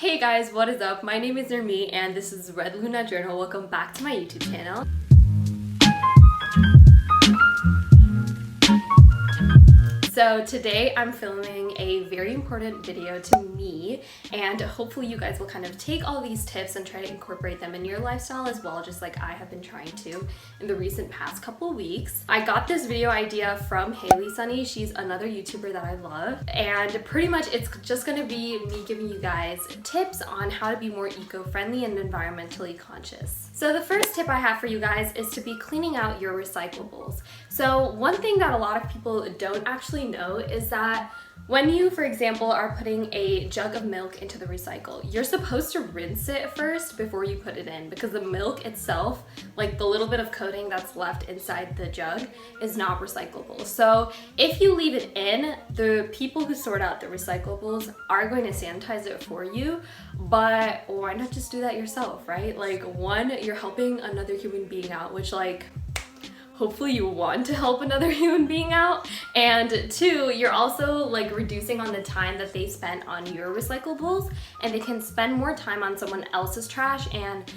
Hey guys, what is up? My name is Nurmi and this is Red Luna Journal. Welcome back to my YouTube channel. So today I'm filming a very important video to me, and hopefully you guys will kind of take all these tips and try to incorporate them in your lifestyle as well, just like I have been trying to in the recent past couple weeks. I got this video idea from Haley Sunny. She's another YouTuber that I love, and pretty much it's just gonna be me giving you guys tips on how to be more eco-friendly and environmentally conscious. So the first tip I have for you guys is to be cleaning out your recyclables. So one thing that a lot of people don't actually know is that when you, for example, are putting a jug of milk into the recycle, you're supposed to rinse it first before you put it in, because the milk itself, like the little bit of coating that's left inside the jug, is not recyclable. So if you leave it in, the people who sort out the recyclables are going to sanitize it for you, but why not just do that yourself, right? Like, one, you're helping another human being out, which, like, hopefully you want to help another human being out, and two, you're also like reducing on the time that they spent on your recyclables, and they can spend more time on someone else's trash and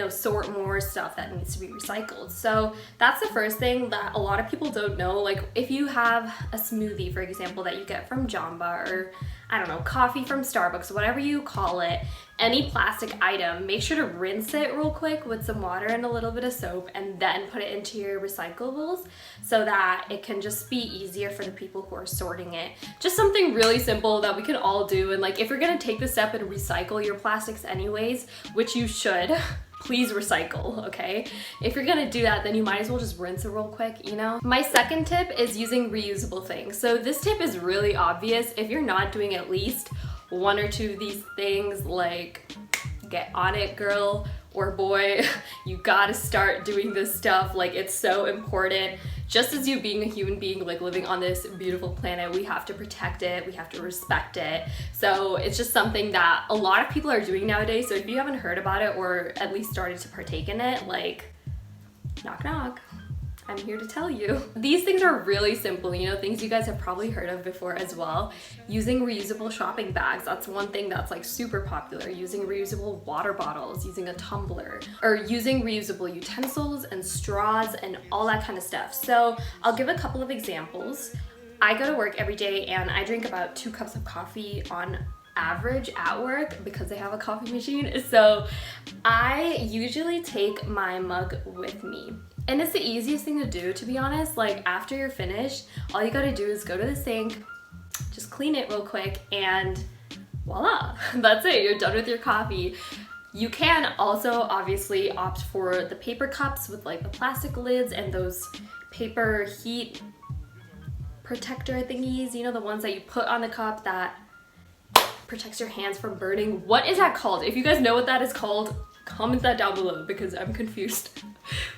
sort more stuff that needs to be recycled. So that's the first thing that a lot of people don't know. Like, if you have a smoothie, for example, that you get from Jamba, or I don't know, coffee from Starbucks, whatever you call it, any plastic item, make sure to rinse it real quick with some water and a little bit of soap, and then put it into your recyclables so that it can just be easier for the people who are sorting it. Just something really simple that we can all do. And like, if you're gonna take the step and recycle your plastics anyways, which you should, please recycle, okay? If you're gonna do that, then you might as well just rinse it real quick, you know? My second tip is using reusable things. So this tip is really obvious. If you're not doing at least one or two of these things, like, get on it, girl or boy. You gotta start doing this stuff. Like, it's so important. Just as you being a human being, like living on this beautiful planet, we have to protect it, we have to respect it. So it's just something that a lot of people are doing nowadays. So if you haven't heard about it or at least started to partake in it, like, knock knock, I'm here to tell you. These things are really simple, you know, things you guys have probably heard of before as well. Using reusable shopping bags, that's one thing that's like super popular. Using reusable water bottles, using a tumbler, or using reusable utensils and straws and all that kind of stuff. So I'll give a couple of examples. I go to work every day and I drink about 2 cups of coffee on average at work because they have a coffee machine. So I usually take my mug with me. And it's the easiest thing to do, to be honest. Like, after you're finished, all you gotta do is go to the sink, just clean it real quick, and voila, that's it, you're done with your coffee. You can also obviously opt for the paper cups with like the plastic lids and those paper heat protector thingies, you know, the ones that you put on the cup that protects your hands from burning. What is that called? If you guys know what that is called, comment that down below because I'm confused.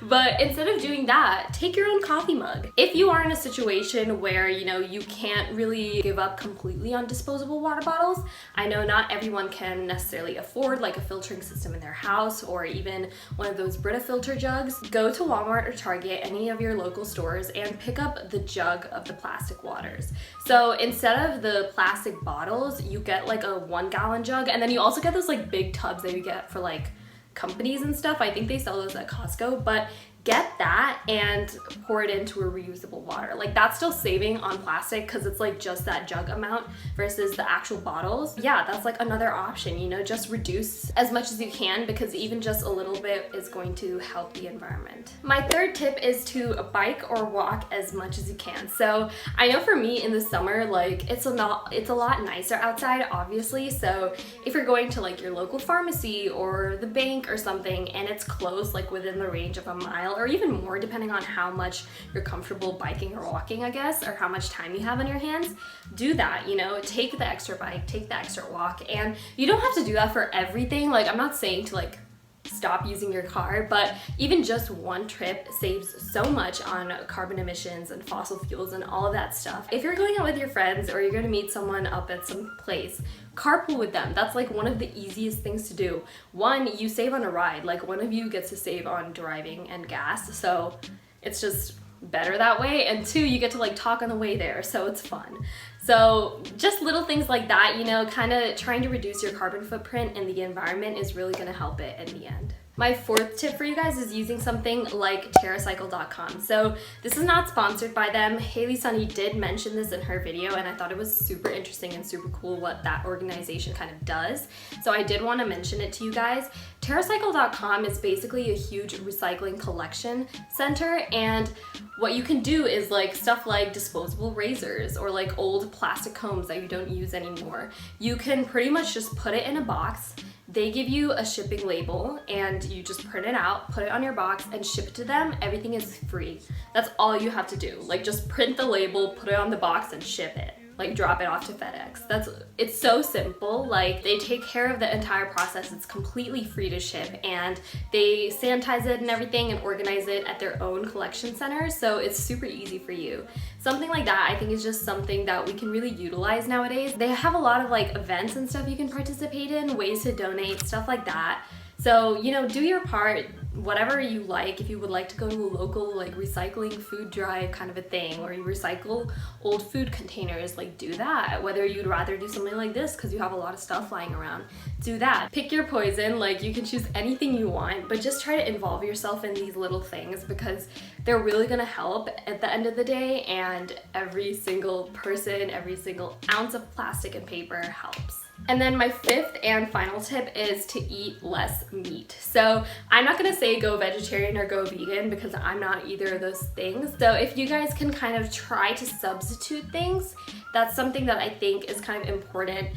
But instead of doing that, take your own coffee mug. If you are in a situation where, you know, you can't really give up completely on disposable water bottles, I know not everyone can necessarily afford like a filtering system in their house or even one of those Brita filter jugs. Go to Walmart or Target, any of your local stores, and pick up the jug of the plastic waters. So instead of the plastic bottles, you get like a 1-gallon jug, and then you also get those like big tubs that you get for like companies and stuff. I think they sell those at Costco, but get that and pour it into a reusable water. Like, that's still saving on plastic because it's like just that jug amount versus the actual bottles. Yeah, that's like another option, you know, just reduce as much as you can, because even just a little bit is going to help the environment. My third tip is to bike or walk as much as you can. So I know for me in the summer, like, it's a lot nicer outside, obviously. So if you're going to like your local pharmacy or the bank or something and it's close, like within the range of a mile or even more, depending on how much you're comfortable biking or walking, I guess, or how much time you have on your hands, do that, you know, take the extra bike, take the extra walk. And you don't have to do that for everything. Like, I'm not saying to like stop using your car, but even just one trip saves so much on carbon emissions and fossil fuels and all of that stuff. If you're going out with your friends or you're going to meet someone up at some place, carpool with them. That's like one of the easiest things to do. One, you save on a ride. Like, one of you gets to save on driving and gas, so it's just better that way, and 2, you get to like talk on the way there, so it's fun. So just little things like that, you know, kind of trying to reduce your carbon footprint in the environment is really going to help it in the end. My 4th tip for you guys is using something like TerraCycle.com. So this is not sponsored by them. Haley Sunny did mention this in her video, and I thought it was super interesting and super cool what that organization kind of does. So I did want to mention it to you guys. TerraCycle.com is basically a huge recycling collection center, and what you can do is like stuff like disposable razors or like old plastic combs that you don't use anymore. You can pretty much just put it in a box. They give you a shipping label and you just print it out, put it on your box, and ship it to them. Everything is free. That's all you have to do. Like, just print the label, put it on the box, and ship it. Like, drop it off to FedEx. It's so simple. Like, they take care of the entire process. It's completely free to ship, and they sanitize it and everything and organize it at their own collection center, so it's super easy for you. Something like that, I think, is just something that we can really utilize nowadays. They have a lot of like events and stuff you can participate in, ways to donate, stuff like that. So, you know, do your part, whatever you like. If you would like to go to a local like recycling food drive kind of a thing, or you recycle old food containers, like do that. Whether you'd rather do something like this because you have a lot of stuff lying around, do that. Pick your poison. Like, you can choose anything you want, but just try to involve yourself in these little things because they're really gonna help at the end of the day, and every single person, every single ounce of plastic and paper helps. And then my 5th and final tip is to eat less meat. So I'm not gonna say go vegetarian or go vegan because I'm not either of those things. So if you guys can kind of try to substitute things, that's something that I think is kind of important.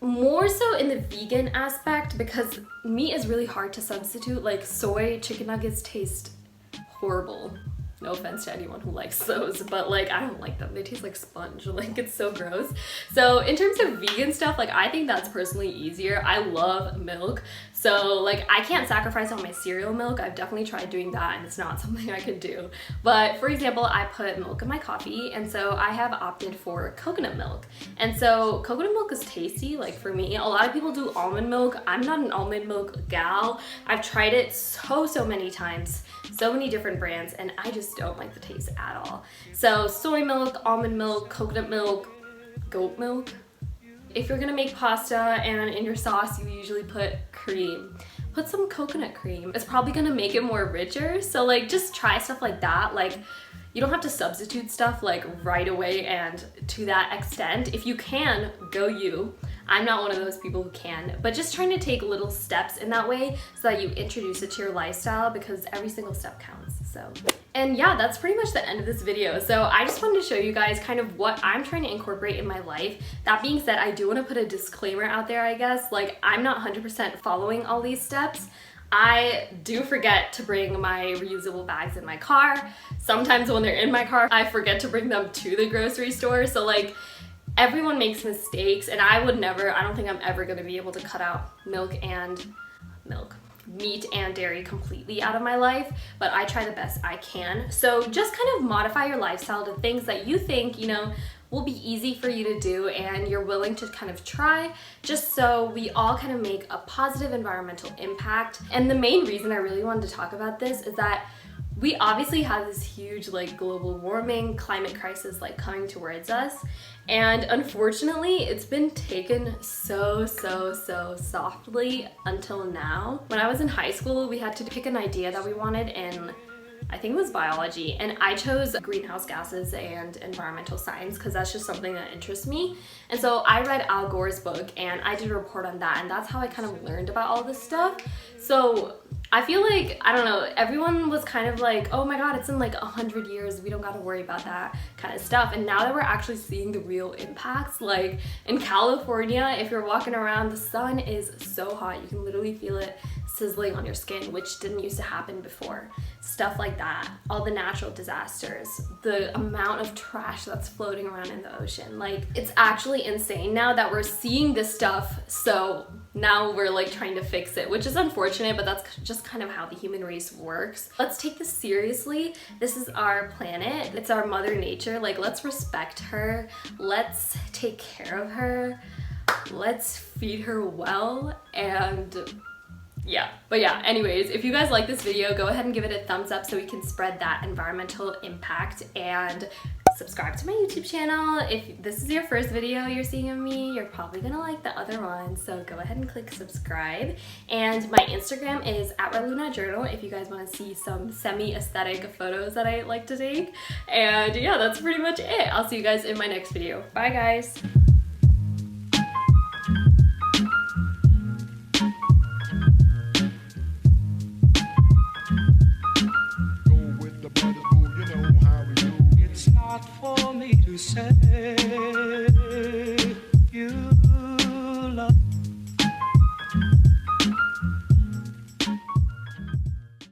More so in the vegan aspect, because meat is really hard to substitute. Like, soy chicken nuggets taste horrible. No offense to anyone who likes those, but like, I don't like them. They taste like sponge, like it's so gross. So in terms of vegan stuff, like I think that's personally easier. I love milk. So like, I can't sacrifice on my cereal milk. I've definitely tried doing that and it's not something I can do. But for example, I put milk in my coffee, and so I have opted for coconut milk. And so coconut milk is tasty, like for me. A lot of people do almond milk. I'm not an almond milk gal. I've tried it so many times, so many different brands, and I just don't like the taste at all. So soy milk, almond milk, coconut milk, goat milk. If you're gonna make pasta and in your sauce you usually put cream, put some coconut cream. It's probably gonna make it more richer. So like, just try stuff like that. Like, you don't have to substitute stuff like right away and to that extent. If you can, go you. I'm not one of those people who can, but just trying to take little steps in that way so that you introduce it to your lifestyle, because every single step counts. So, and yeah, that's pretty much the end of this video. So I just wanted to show you guys kind of what I'm trying to incorporate in my life. That being said, I do want to put a disclaimer out there, I guess. Like, I'm not 100% following all these steps. I do forget to bring my reusable bags in my car. Sometimes when they're in my car, I forget to bring them to the grocery store. So like, everyone makes mistakes, and I don't think I'm ever gonna be able to cut out meat and dairy completely out of my life, but I try the best I can. So just kind of modify your lifestyle to things that you think, you know, will be easy for you to do and you're willing to kind of try, just so we all kind of make a positive environmental impact. And the main reason I really wanted to talk about this is that we obviously have this huge like global warming, climate crisis like coming towards us. And unfortunately, it's been taken so softly until now. When I was in high school, we had to pick an idea that we wanted in, I think it was biology, and I chose greenhouse gases and environmental science because that's just something that interests me. And so I read Al Gore's book and I did a report on that, and that's how I kind of learned about all this stuff. So I feel like, I don't know, everyone was kind of like, oh my god, it's in like 100 years, we don't gotta worry about that kind of stuff. And now that we're actually seeing the real impacts, like in California, if you're walking around, the sun is so hot, you can literally feel it sizzling on your skin, which didn't used to happen before. Stuff like that, all the natural disasters, the amount of trash that's floating around in the ocean. Like, it's actually insane now that we're seeing this stuff, so now we're like trying to fix it, which is unfortunate, but that's just kind of how the human race works. Let's take this seriously. This is our planet. It's our mother nature. Like, let's respect her. Let's take care of her. Let's feed her well. And Yeah, but yeah, anyways, if you guys like this video, go ahead and give it a thumbs up so we can spread that environmental impact, and subscribe to my YouTube channel. If this is your first video you're seeing of me, you're probably gonna like the other ones, so go ahead and click subscribe. And my Instagram is @RedLunaJournal if you guys wanna see some semi-aesthetic photos that I like to take. And yeah, that's pretty much it. I'll see you guys in my next video. Bye guys. For me to say you